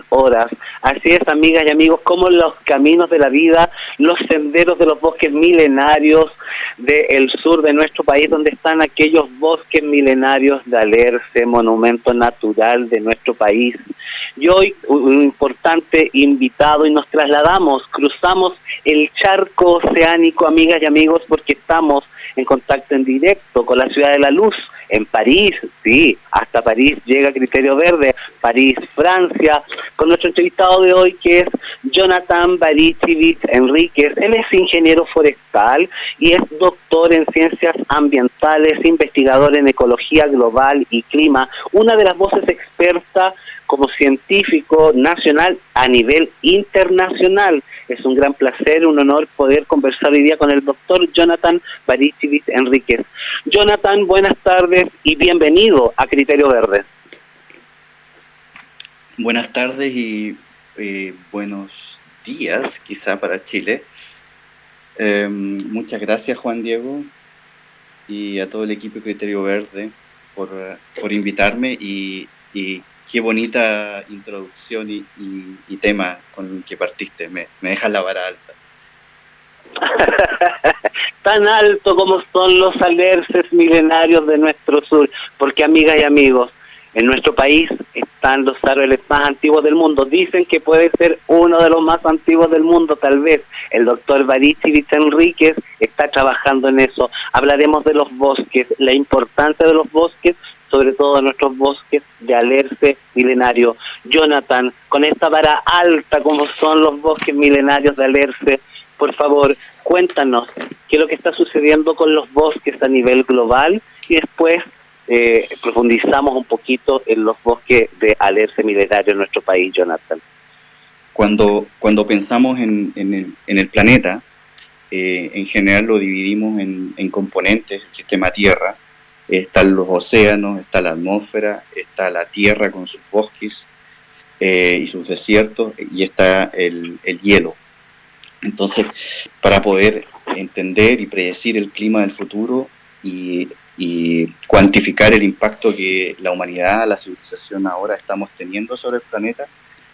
horas. Así es, amigas y amigos, como los caminos de la vida, los senderos de los bosques milenarios del sur de nuestro país, donde están aquellos bosques milenarios de Alerce, monumento natural de nuestro país. Y hoy un importante invitado y nos trasladamos, cruzamos el charco oceánico, amigas y amigos, porque estamos en contacto en directo con la ciudad de la luz, en París, sí, hasta París llega Criterio Verde, París, Francia, con nuestro entrevistado de hoy que es Jonathan Barichivich Enríquez. Él es ingeniero forestal y es doctor en ciencias ambientales, investigador en ecología global y clima, una de las voces expertas como científico nacional a nivel internacional. Es un gran placer, un honor poder conversar hoy día con el doctor Jonathan Barichivich Enríquez. Jonathan, buenas tardes y bienvenido a Criterio Verde. Buenas tardes y buenos días, quizá para Chile. Muchas gracias, Juan Diego, y a todo el equipo de Criterio Verde por invitarme y qué bonita introducción y tema con el que partiste. Me dejas la vara alta. Tan alto como son los alerces milenarios de nuestro sur, porque amigas y amigos, en nuestro país están los árboles más antiguos del mundo. Dicen que puede ser uno de los más antiguos del mundo, tal vez. El doctor Barichivich Enríquez está trabajando en eso. Hablaremos de los bosques, la importancia de los bosques, sobre todo de nuestros bosques de alerce milenario. Jonathan, con esta vara alta como son los bosques milenarios de alerce, por favor, cuéntanos qué es lo que está sucediendo con los bosques a nivel global y después profundizamos un poquito en los bosques de alerce milenario en nuestro país, Jonathan. Cuando pensamos en el planeta, en general lo dividimos en componentes, el sistema Tierra. Están los océanos, está la atmósfera, está la tierra con sus bosques y sus desiertos, y está el hielo. Entonces, para poder entender y predecir el clima del futuro y cuantificar el impacto que la humanidad, la civilización ahora estamos teniendo sobre el planeta,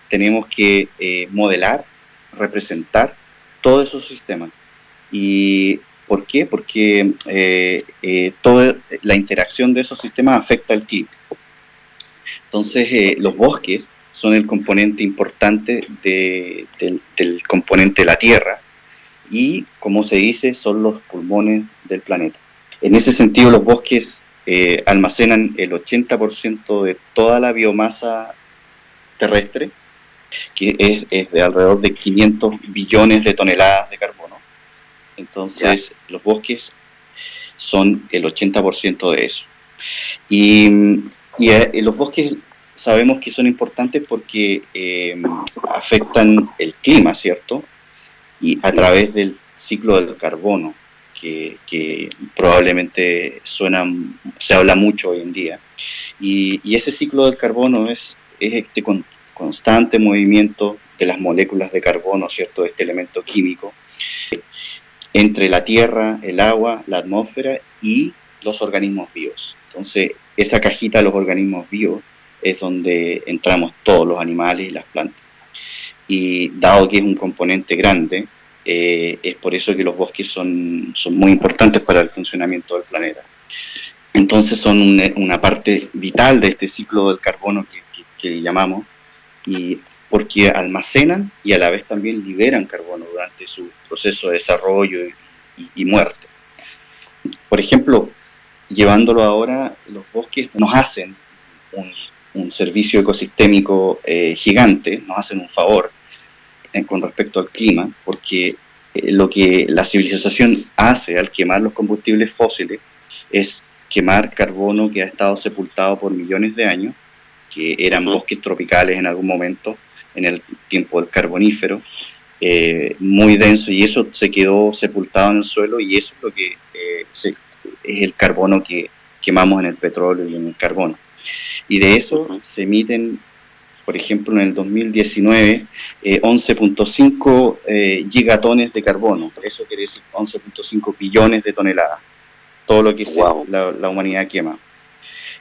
tenemos que modelar, representar todos esos sistemas. Y ¿por qué? Porque toda la interacción de esos sistemas afecta al clima. Entonces, los bosques son el componente importante del componente de la Tierra y, como se dice, son los pulmones del planeta. En ese sentido, los bosques almacenan el 80% de toda la biomasa terrestre, que es de alrededor de 500 billones de toneladas de carbono. Entonces, los bosques son el 80% de eso. Y los bosques sabemos que son importantes porque afectan el clima, ¿cierto? Y a través del ciclo del carbono, que probablemente se habla mucho hoy en día. Y ese ciclo del carbono es este constante movimiento de las moléculas de carbono, ¿cierto? Este elemento químico, entre la tierra, el agua, la atmósfera y los organismos vivos. Entonces, esa cajita de los organismos vivos es donde entramos todos los animales y las plantas. Y dado que es un componente grande, es por eso que los bosques son muy importantes para el funcionamiento del planeta. Entonces son una parte vital de este ciclo del carbono que llamamos, y porque almacenan y a la vez también liberan carbono durante su proceso de desarrollo y muerte. Por ejemplo, llevándolo ahora, los bosques nos hacen un servicio ecosistémico gigante, nos hacen un favor con respecto al clima, porque lo que la civilización hace al quemar los combustibles fósiles es quemar carbono que ha estado sepultado por millones de años, que eran bosques tropicales en algún momento, en el tiempo del Carbonífero, muy denso, y eso se quedó sepultado en el suelo, y eso es lo que es el carbono que quemamos en el petróleo y en el carbón. Y de eso se emiten, por ejemplo, en el 2019, 11.5 gigatones de carbono. Eso quiere decir 11.5 billones de toneladas, todo lo que la humanidad quema.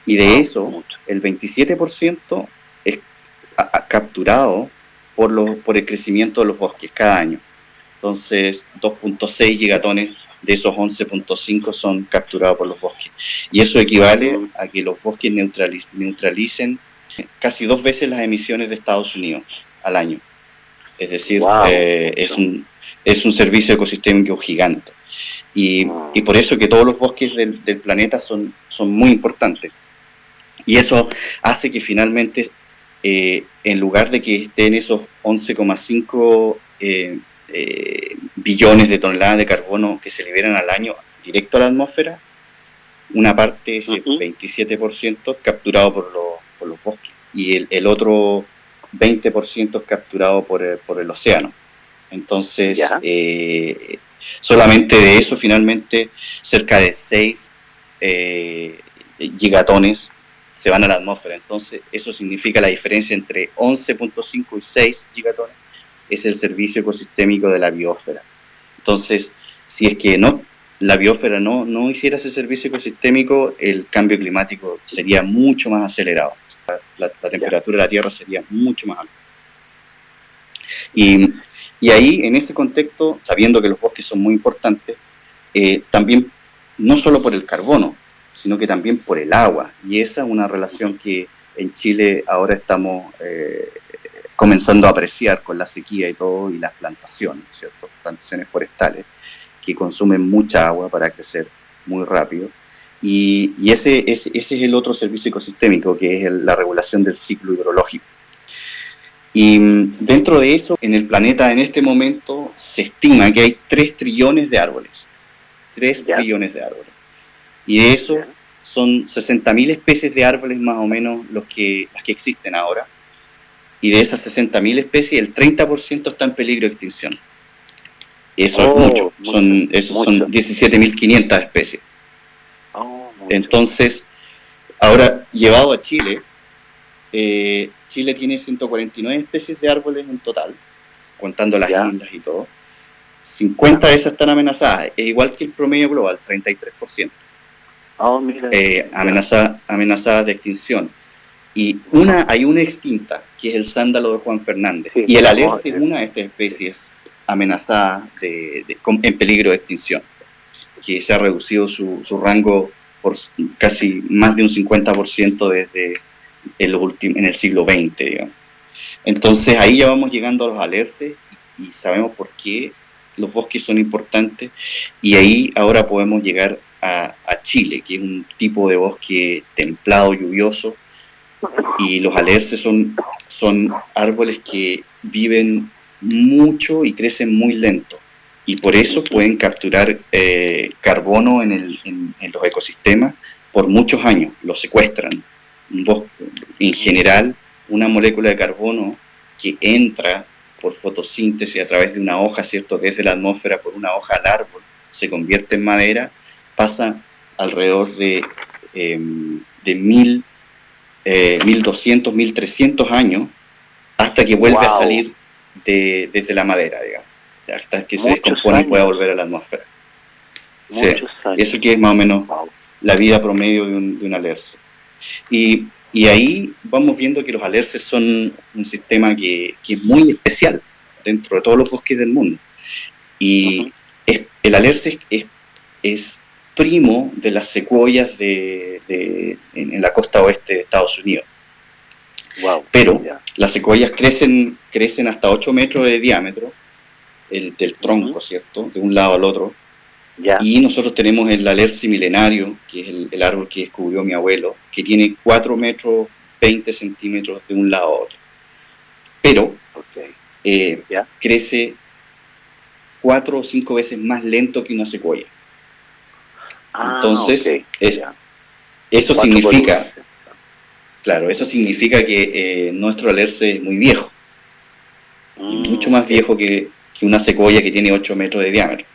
Y de eso, el 27% capturado por el crecimiento de los bosques cada año. Entonces, 2.6 gigatones de esos 11.5 son capturados por los bosques. Y eso equivale a que los bosques neutralicen casi 2 veces las emisiones de Estados Unidos al año. Es decir, es un servicio ecosistémico gigante. Y por eso que todos los bosques del planeta son muy importantes. Y eso hace que finalmente, en lugar de que estén esos 11,5 billones de toneladas de carbono que se liberan al año directo a la atmósfera, una parte, ese 27%, capturado por los bosques, y el otro 20% es capturado por el océano. Entonces, solamente de eso, finalmente, cerca de 6 gigatones se van a la atmósfera. Entonces, eso significa la diferencia entre 11.5 y 6 gigatones, es el servicio ecosistémico de la biosfera. Entonces, si es que la biosfera no hiciera ese servicio ecosistémico, el cambio climático sería mucho más acelerado. La temperatura de la Tierra sería mucho más alta. Y ahí, en ese contexto, sabiendo que los bosques son muy importantes, también, no solo por el carbono, sino que también por el agua. Y esa es una relación que en Chile ahora estamos comenzando a apreciar con la sequía y todo, y las plantaciones, ¿cierto? Plantaciones forestales, que consumen mucha agua para crecer muy rápido. Y ese es el otro servicio ecosistémico, que es la regulación del ciclo hidrológico. Y dentro de eso, en el planeta en este momento se estima que hay 3 trillones de árboles. 3 trillones de árboles. Y de eso son 60.000 especies de árboles más o menos las que existen ahora. Y de esas 60.000 especies, el 30% está en peligro de extinción. Eso es mucho. Son 17.500 especies. Entonces, ahora llevado a Chile, Chile tiene 149 especies de árboles en total, contando las islas y todo. 50 de esas están amenazadas, es igual que el promedio global, 33%. Amenazadas de extinción. Y hay una extinta, que es el sándalo de Juan Fernández. Y el alerce es una de estas especies amenazadas en peligro de extinción, que se ha reducido su rango por casi más de un 50% desde en el siglo XX, digamos. Entonces ahí ya vamos llegando a los alerces y sabemos por qué los bosques son importantes, y ahí ahora podemos llegar a Chile, que es un tipo de bosque templado, lluvioso, y los alerces son árboles que viven mucho y crecen muy lento, y por eso pueden capturar carbono en los ecosistemas por muchos años, lo secuestran. Un bosque, en general, una molécula de carbono que entra por fotosíntesis a través de una hoja, ¿cierto?, desde la atmósfera por una hoja al árbol, se convierte en madera, pasa alrededor de 1.200, 1.300 años hasta que vuelve a salir desde la madera, digamos, hasta que se descompone y pueda volver a la atmósfera. Sí, eso que es más o menos la vida promedio de un alerce. Y ahí vamos viendo que los alerces son un sistema que es muy especial dentro de todos los bosques del mundo. Y el alerce es primo de las secuoyas en la costa oeste de Estados Unidos. Pero las secuoyas crecen hasta 8 metros de diámetro del tronco, ¿cierto?, de un lado al otro. Y nosotros tenemos el alerce milenario, que es el árbol que descubrió mi abuelo, que tiene 4 metros 20 centímetros de un lado a otro. Pero crece 4 o 5 veces más lento que una secuoya. Entonces, eso significa, que nuestro alerce es muy viejo, mucho más viejo que una secuoya que tiene 8 metros de diámetro.